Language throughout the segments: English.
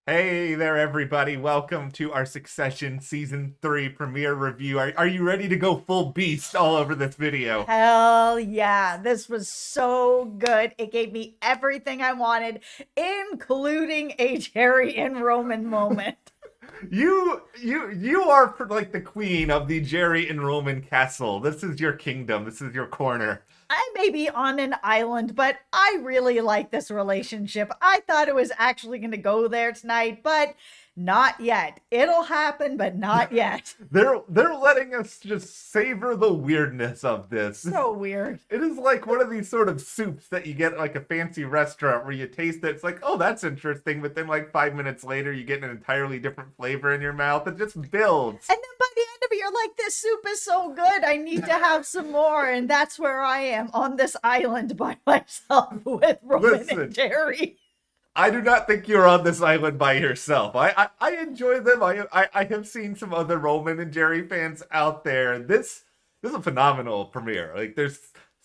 Hey there, everybody. Welcome to our Succession Season 3 premiere review. Are you ready to go full beast all over this video? Hell yeah. This was so good. It gave me everything I wanted, including a Jerry and Roman moment. You are like the queen of the Jerry and Roman castle. This is your kingdom. This is your corner. I may be on an island, but I really like this relationship. I thought it was actually going to go there tonight, but not yet. It'll happen, but not yet. They're letting us just savor the weirdness of this. So weird. It is like one of these sort of soups that you get at like a fancy restaurant where you taste it. It's like, oh, that's interesting. But then like 5 minutes later, you get an entirely different flavor in your mouth. It just builds. And then by the end of it, you're like, this soup is so good. I need to have some more. And that's where I am on this island by myself with Roman and Listen, Jerry. I do not think you're on this island by yourself. I enjoy them. I have seen some other Roman and Jerry fans out there. This is a phenomenal premiere. Like there's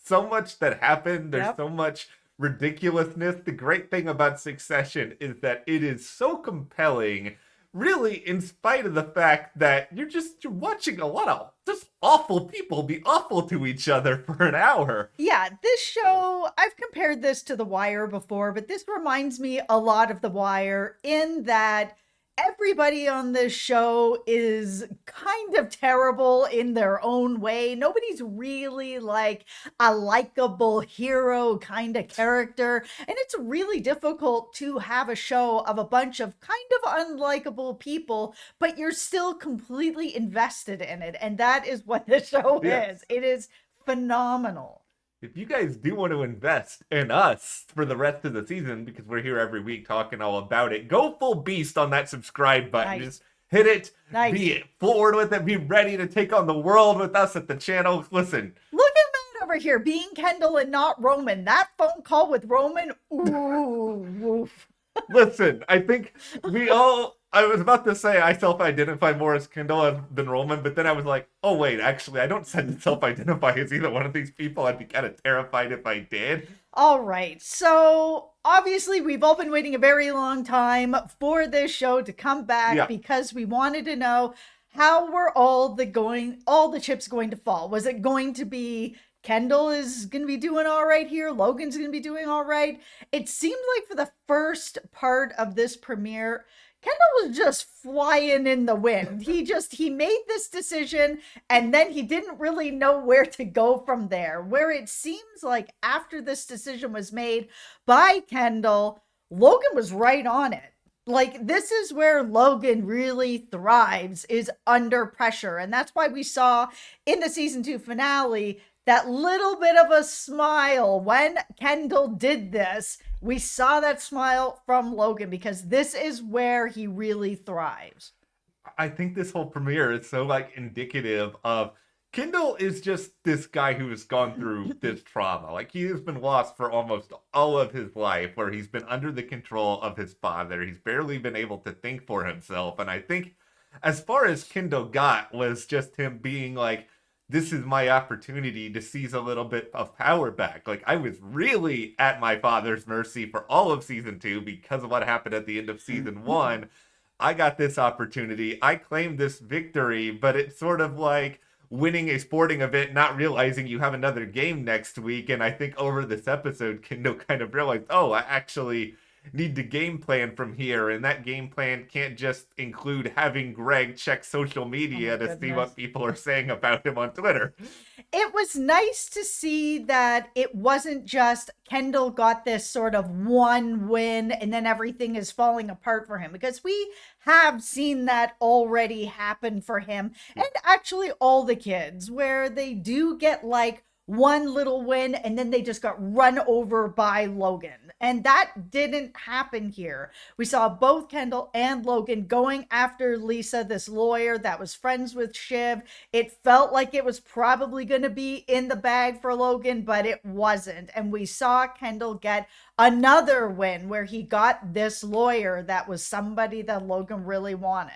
so much that happened. There's Yep. so much ridiculousness. The great thing about Succession is that it is so compelling, really, in spite of the fact that you're watching a lot of just awful people be awful to each other for an hour. Yeah, this show, I've compared this to The Wire before, but this reminds me a lot of The Wire in that everybody on this show is kind of terrible in their own way. Nobody's really like a likable hero kind of character. And it's really difficult to have a show of a bunch of kind of unlikable people, but you're still completely invested in it. And that is what the show is. Yes. It is phenomenal. If you guys do want to invest in us for the rest of the season, because we're here every week talking all about it, go full beast on that subscribe button. Nice. Just hit it, Nice. be forward with it, be ready to take on the world with us at the channel. Listen, Look at Matt over here being Kendall and not Roman. That phone call with Roman, ooh, woof. listen, I think we all. I was about to say I self-identify more as Kendall than Roman, but then I was like, oh wait, actually, I don't self-identify as either one of these people. I'd be kind of terrified if I did. All right, so obviously we've all been waiting a very long time for this show to come back Yeah. because we wanted to know how were all the chips going to fall? Was it going to be Kendall is going to be doing all right here? Logan's going to be doing all right? It seemed like for the first part of this premiere, Kendall was just flying in the wind. He made this decision and then he didn't really know where to go from there. Where it seems like after this decision was made by Kendall, Logan was right on it. Like this is where Logan really thrives is under pressure. And that's why we saw in the season 2 finale that little bit of a smile when Kendall did this. We saw that smile from Logan because this is where he really thrives. I think this whole premiere is so like indicative of Kendall is just this guy who has gone through this trauma. Like he has been lost for almost all of his life, where he's been under the control of his father. He's barely been able to think for himself. And I think as far as Kendall got was just him being like, this is my opportunity to seize a little bit of power back. Like I was really at my father's mercy for all of season 2 because of what happened at the end of season 1. I got this opportunity. I claimed this victory, but it's sort of like winning a sporting event, not realizing you have another game next week. And I think over this episode, Kendall kind of realized, oh, I actually need to game plan from here. And that game plan can't just include having Greg check social Oh my media to see goodness. what people are saying about him on Twitter. It was nice to see that it wasn't just Kendall got this sort of one win and then everything is falling apart for him because we have seen that already happen for him and actually all the kids where they do get like one little win and then they just got run over by Logan. And that didn't happen here. We saw both Kendall and Logan going after Lisa, this lawyer that was friends with Shiv. It felt like it was probably going to be in the bag for Logan, but it wasn't. And we saw Kendall get another win where he got this lawyer that was somebody that Logan really wanted.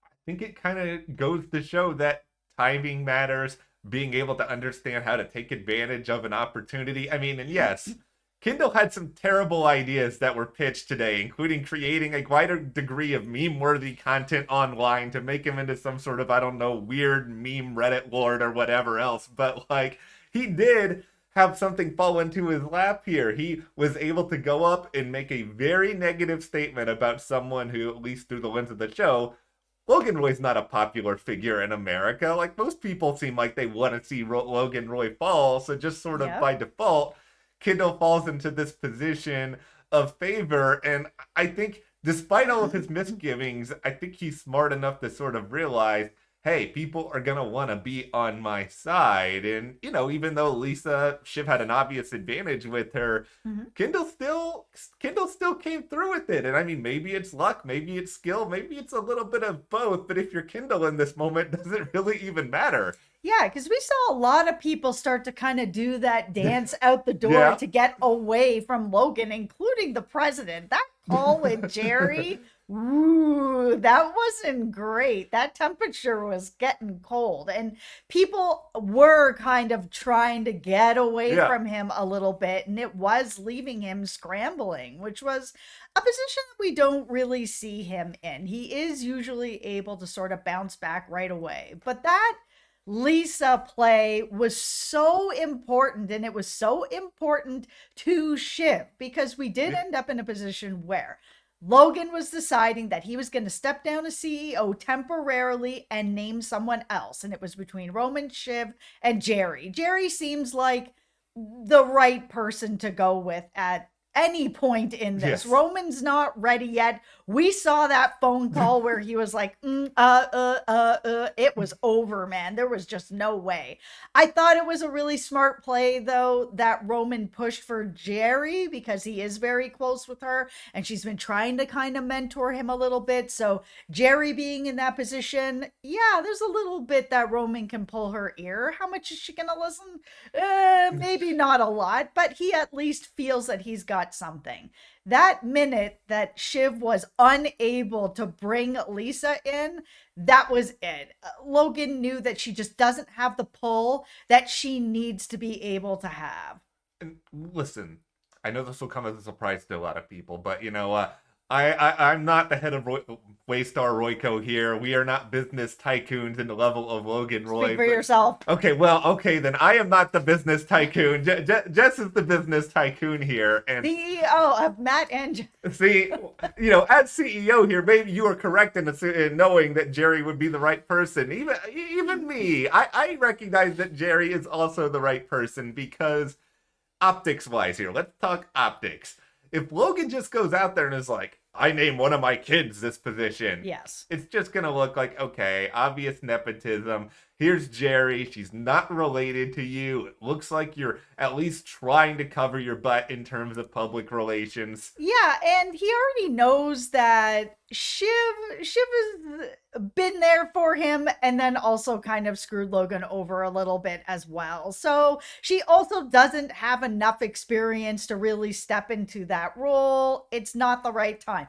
I think it kind of goes to show that timing matters, being able to understand how to take advantage of an opportunity. I mean, and yes, Kendall had some terrible ideas that were pitched today, including creating a wider degree of meme-worthy content online to make him into some sort of, I don't know, weird meme Reddit lord or whatever else. But, like, he did have something fall into his lap here. He was able to go up and make a very negative statement about someone who, at least through the lens of the show, Logan Roy's not a popular figure in America. Like, most people seem like they want to see Logan Roy fall, so just sort of by default, Kendall falls into this position of favor. And I think, despite all of his misgivings, I think he's smart enough to sort of realize, hey, people are going to want to be on my side. And, you know, even though Shiv had an obvious advantage with her, Kendall still came through with it. And I mean, maybe it's luck, maybe it's skill, maybe it's a little bit of both. But if you're Kendall in this moment, does it really even matter? Yeah, because we saw a lot of people start to kind of do that dance out the door to get away from Logan, including the president. That call with Jerry, ooh, that wasn't great. That temperature was getting cold. And people were kind of trying to get away from him a little bit. And it was leaving him scrambling, which was a position that we don't really see him in. He is usually able to sort of bounce back right away. But that Lisa play was so important, and it was so important to Shiv, because we did end up in a position where Logan was deciding that he was going to step down as CEO temporarily and name someone else. And it was between Roman, Shiv, and Jerry. Jerry seems like the right person to go with at any point in this. Roman's not ready yet. We saw that phone call where he was like, it was over, man. There was just no way. I thought it was a really smart play, though, that Roman pushed for Jerry, because he is very close with her and she's been trying to kind of mentor him a little bit. So Jerry being in that position, yeah, there's a little bit that Roman can pull her ear. How much is she going to listen? Maybe not a lot, but he at least feels that he's got something. That minute that Shiv was unable to bring Lisa in, that was it. Logan knew that she just doesn't have the pull that she needs to be able to have. And listen, I know this will come as a surprise to a lot of people, but you know, I'm not the head of Waystar Royco here. We are not business tycoons in the level of Logan Roy. Speak for yourself. Okay, then I am not the business tycoon. Jess is the business tycoon here. And CEO of Matt and Jess. See, you know, as CEO here, maybe you are correct in knowing that Jerry would be the right person. Even me, I recognize that Jerry is also the right person, because optics-wise here, let's talk optics. If Logan just goes out there and is like, I name one of my kids this position. Yes. It's just going to look like, okay, obvious nepotism. Here's Jerry. She's not related to you. It looks like you're at least trying to cover your butt in terms of public relations. Yeah, and he already knows that Shiv has been there for him and then also kind of screwed Logan over a little bit as well. So she also doesn't have enough experience to really step into that role. It's not the right time.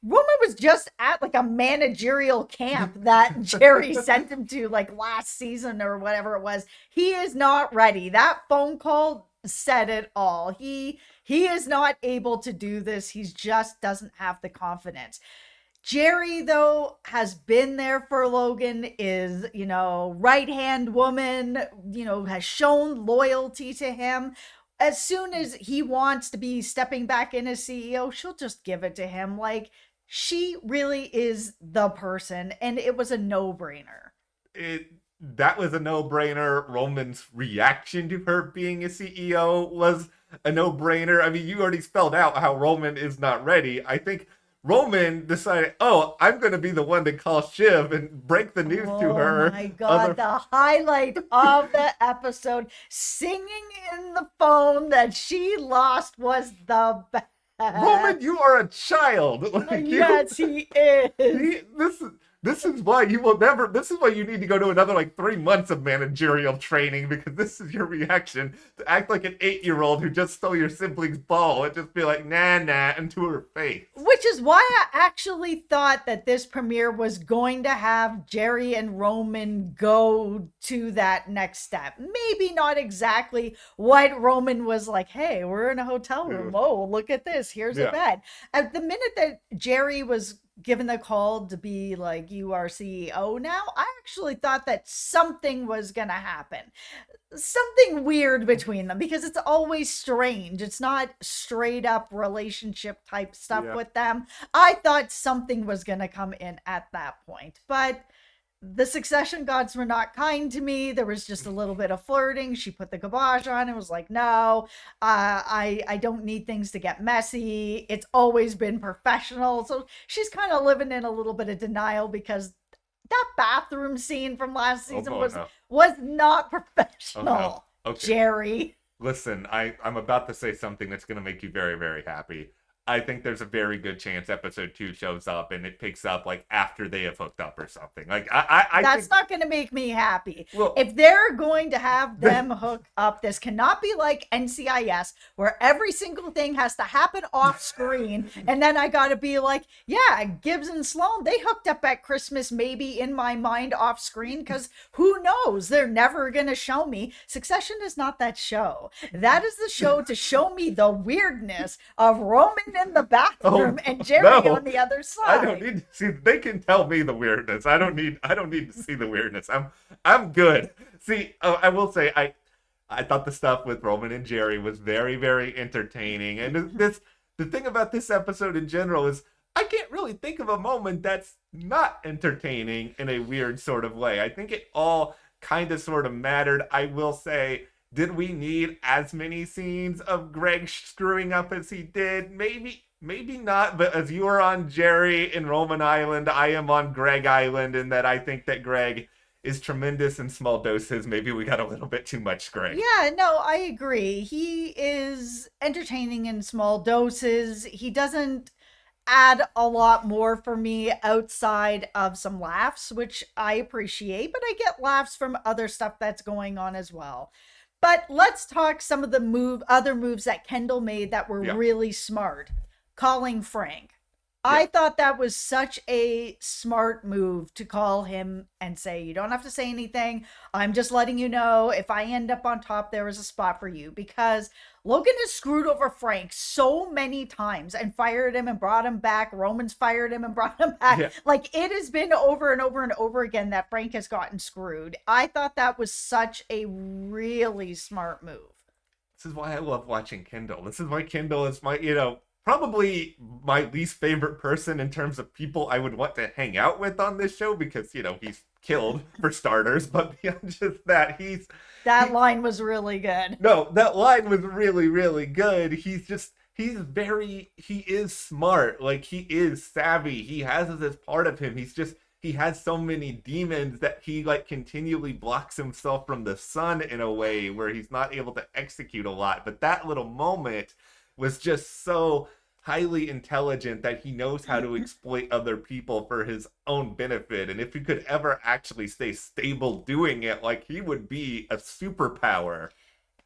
Roman was just at like a managerial camp that Jerry sent him to like last season or whatever it was. He is not ready. That phone call said it all. He is not able to do this. He just doesn't have the confidence. Jerry, though, has been there for Logan, is, you know, right-hand woman, you know, has shown loyalty to him. As soon as he wants to be stepping back in as CEO, she'll just give it to him. Like, she really is the person, and it was a no-brainer. That was a no-brainer. Roman's reaction to her being a CEO was a no-brainer. I mean, you already spelled out how Roman is not ready. I think Roman decided, oh, I'm going to be the one to call Shiv and break the news to her. Oh my God, the highlight of the episode, singing in the phone that she lost, was the best. Roman, you are a child. Yes, he is. This is why you will never. This is why you need to go to another like 3 months of managerial training, because this is your reaction to act like an 8-year-old who just stole your sibling's ball and just be like nah nah into her face. Which is why I actually thought that this premiere was going to have Jerry and Roman go to that next step. Maybe not exactly what Roman was like, hey, we're in a hotel room. Oh, look at this. Here's a bed. At the minute that Jerry was given the call to be like, you are CEO now, I actually thought that something was going to happen. Something weird between them, because it's always strange. It's not straight up relationship type stuff with them. I thought something was going to come in at that point, but the Succession gods were not kind to me. There was just a little bit of flirting. She put the kibosh on and was like, no, I don't need things to get messy. It's always been professional. So she's kind of living in a little bit of denial, because that bathroom scene from last season was not professional. Okay. Jerry. Listen, I'm about to say something that's going to make you very, very happy. I think there's a very good chance episode 2 shows up and it picks up like after they have hooked up or something. Like that's not going to make me happy. Well, if they're going to have them hook up, this cannot be like NCIS where every single thing has to happen off screen, and then I got to be like, yeah, Gibbs and Sloan, they hooked up at Christmas, maybe in my mind off screen, because who knows? They're never going to show me. Succession is not that show. That is the show to show me the weirdness of Roman in the bathroom and Jerry on the other side. I don't need to see. They can tell me the weirdness. I don't need to see the weirdness. I'm good. See, I will say I thought the stuff with Roman and Jerry was very, very entertaining. And the thing about this episode in general is I can't really think of a moment that's not entertaining in a weird sort of way. I think it all kind of sort of mattered. I will say, did we need as many scenes of Greg screwing up as he did? Maybe not. But as you are on Jerry and Roman Island, I am on Greg Island, in that I think that Greg is tremendous in small doses. Maybe we got a little bit too much Greg. Yeah, no, I agree. He is entertaining in small doses. He doesn't add a lot more for me outside of some laughs, which I appreciate, but I get laughs from other stuff that's going on as well. But let's talk some of the other moves that Kendall made that were really smart. Calling Frank. I thought that was such a smart move to call him and say, you don't have to say anything. I'm just letting you know if I end up on top, there is a spot for you. Because Logan has screwed over Frank so many times and fired him and brought him back. Roman's fired him and brought him back. Yeah. Like, it has been over and over and over again that Frank has gotten screwed. I thought that was such a really smart move. This is why I love watching Kendall. This is why Kendall is my, probably my least favorite person in terms of people I would want to hang out with on this show, because, he's killed for starters, but beyond just that, that line was really good. No, that line was really, really good. He is smart. Like, he is savvy. He has this as part of him. He has so many demons that he like continually blocks himself from the sun in a way where he's not able to execute a lot. But that little moment was just so highly intelligent that he knows how to exploit other people for his own benefit. And if he could ever actually stay stable doing it, like, he would be a superpower.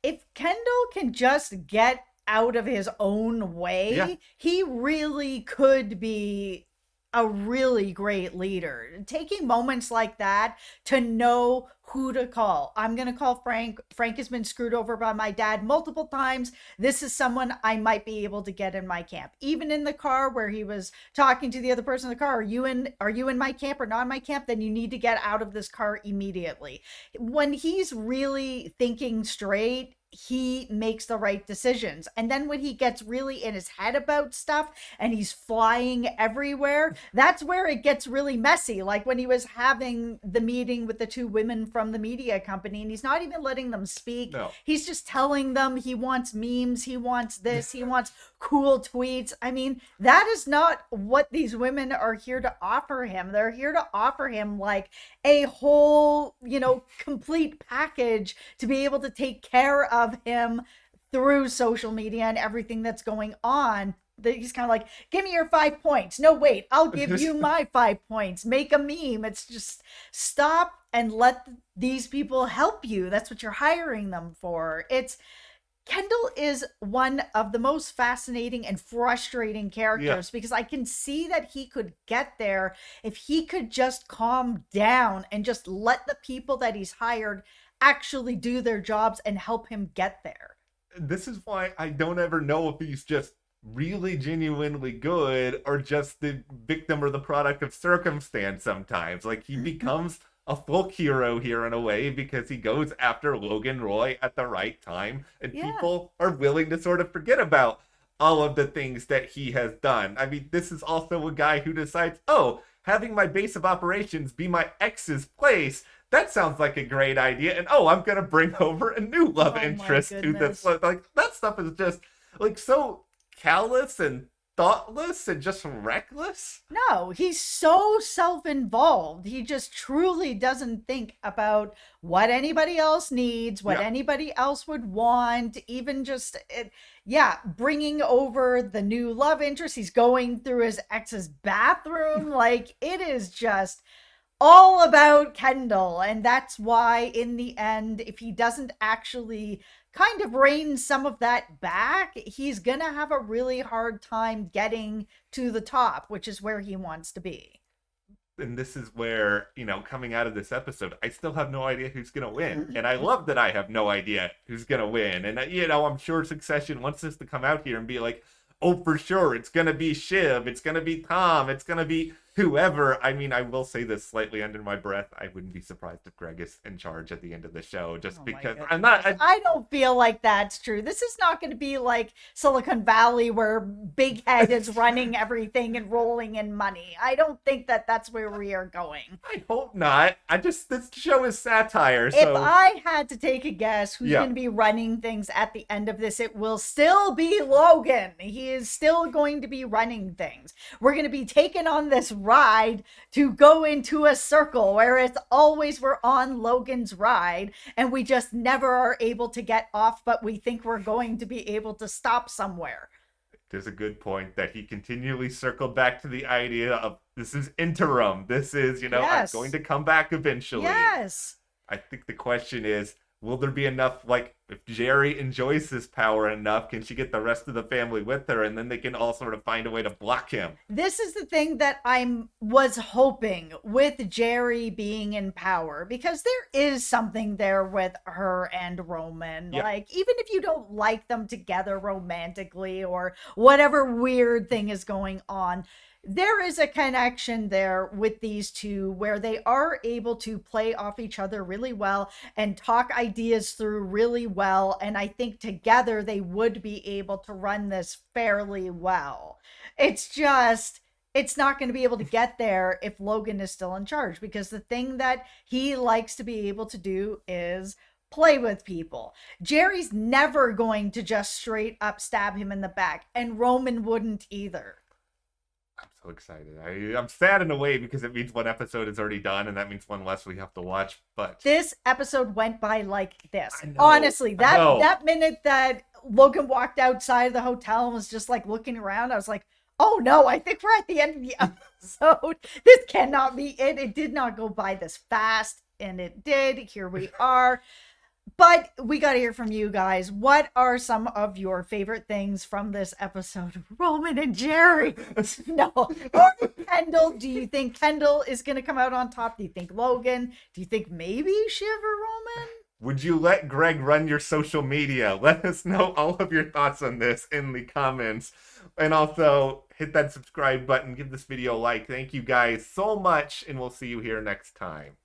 If Kendall can just get out of his own way, he really could be a really great leader. Taking moments like that to know who to call. I'm going to call Frank. Frank has been screwed over by my dad multiple times. This is someone I might be able to get in my camp. Even in the car where he was talking to the other person in the car, are you in my camp or not in my camp? Then you need to get out of this car immediately. When he's really thinking straight, he makes the right decisions. And then when he gets really in his head about stuff and he's flying everywhere, that's where it gets really messy. Like when he was having the meeting with the two women from the media company, and he's not even letting them speak. No. He's just telling them he wants memes, he wants this, he wants cool tweets. I mean, that is not what these women are here to offer him. They're here to offer him like a whole, complete package to be able to take care of him through social media and everything that's going on. he's kind of like, give me your 5 points. No, wait, I'll give you my 5 points. Make a meme. It's just stop and let these people help you. That's what you're hiring them for. It's Kendall is one of the most fascinating and frustrating Yeah. characters because I can see that he could get there if he could just calm down and just let the people that he's hired actually do their jobs and help him get there. This is why I don't ever know if he's just really genuinely good or just the victim or the product of circumstance sometimes. Like he becomes a folk hero here in a way because he goes after Logan Roy at the right time and Yeah. people are willing to sort of forget about all of the things that he has done. I mean, this is also a guy who decides, oh, having my base of operations be my ex's place, that sounds like a great idea. And oh, I'm going to bring over a new love Oh my interest to this. goodness. Like, that stuff is just like so callous and thoughtless and just reckless. No, he's so self-involved. He just truly doesn't think about what anybody else needs, what Yeah. anybody else would want, even just yeah, bringing over the new love interest. He's going through his ex's bathroom. Like it is just all about Kendall. And that's why, in the end, if he doesn't actually kind of rein some of that back, he's going to have a really hard time getting to the top, which is where he wants to be. And this is where, coming out of this episode, I still have no idea who's going to win. And I love that I have no idea who's going to win. And, I'm sure Succession wants us to come out here and be like, oh, for sure, it's going to be Shiv, it's going to be Tom, it's going to be whoever. I mean, I will say this slightly under my breath. I wouldn't be surprised if Greg is in charge at the end of the show, just because I'm not. I don't feel like that's true. This is not going to be like Silicon Valley where Big Head is running everything and rolling in money. I don't think that that's where we are going. I hope not. This show is satire. If So I had to take a guess who's Yeah. going to be running things at the end of this, it will still be Logan. He is still going to be running things. We're going to be taking on this ride to go into a circle where it's always we're on Logan's ride and we just never are able to get off, but we think we're going to be able to stop somewhere. there's a good point that he continually circled back to the idea of this is interim. This is, Yes. I'm going to come back eventually. Yes. I think the question is, will there be enough, like, if Jerry enjoys this power enough, can she get the rest of the family with her, and then they can all sort of find a way to block him? This is the thing that was hoping with Jerry being in power, because there is something there with her and Roman. Yeah. Like, even if you don't like them together romantically or whatever weird thing is going on, there is a connection there with these two where they are able to play off each other really well and talk ideas through really well. And I think together they would be able to run this fairly well. It's just, it's not going to be able to get there if Logan is still in charge, because the thing that he likes to be able to do is play with people. Jerry's never going to just straight up stab him in the back, and Roman wouldn't either. I'm so excited. I'm sad in a way because it means one episode is already done, and that means one less we have to watch. But This episode went by like this. I know, Honestly, I know. that minute that Logan walked outside of the hotel and was just like looking around, I was like, oh no, I think we're at the end of the episode. This cannot be it. It did not go by this fast, and it did. Here we are. But we got to hear from you guys. What are some of your favorite things from this episode of Roman and Jerry? No. Or Kendall? Do you think Kendall is going to come out on top? Do you think Logan? Do you think maybe Shiv or Roman? would you let Greg run your social media? Let us know all of your thoughts on this in the comments. And also, hit that subscribe button, give this video a like. Thank you guys so much, and we'll see you here next time.